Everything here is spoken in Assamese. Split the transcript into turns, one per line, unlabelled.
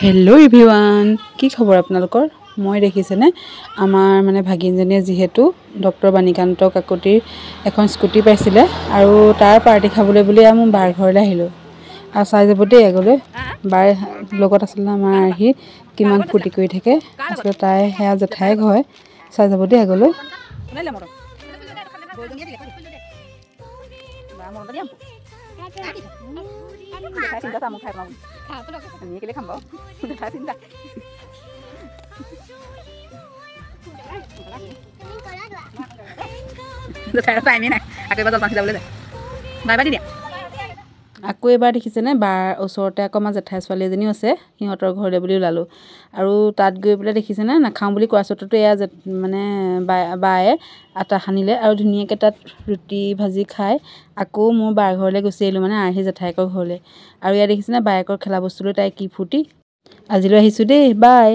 হেল্ল' এভৰিৱান, কি খবৰ আপোনালোকৰ? মই দেখিছেনে আমাৰ মানে ভাগিনজনীয়ে যিহেতু ডক্টৰ বাণীকান্ত কাকতিৰ এখন স্কুটি পাইছিলে আৰু তাৰ পাৰ্টি খাবলৈ বুলি মোৰ বাৰ ঘৰলৈ আহিলোঁ। আৰু চাই যাব দেই আগলৈ বাৰ লগত আছিলে আমাৰ আহি কিমান ফূৰ্তি কৰি থাকে। আচলতে তাই সেয়া জেঠাইক হয়। চাই যাব দেই আগলৈ। আকৌ এবাৰ দেখিছেনে বাৰ ওচৰতে আকৌ আমাৰ জেঠাই ছোৱালী এজনীও আছে, সিহঁতৰ ঘৰলৈ বুলি ওলালোঁ। আৰু তাত গৈ পেলাই দেখিছেনে নাখাওঁ বুলি কোৱা স্বত্বেও এয়া মানে বায়ে আটা সানিলে আৰু ধুনীয়াকৈ তাত ৰুটি ভাজি খাই আকৌ মোৰ বাৰ ঘৰলৈ গুচি আহিলোঁ, মানে আৰ্হি জেঠাইকৰ ঘৰলৈ। আৰু ইয়াত দেখিছেনে বায়েকৰ খেলা বস্তু লৈ তাই কি ফূৰ্তি। আজিলৈ আহিছোঁ দেই, বাই।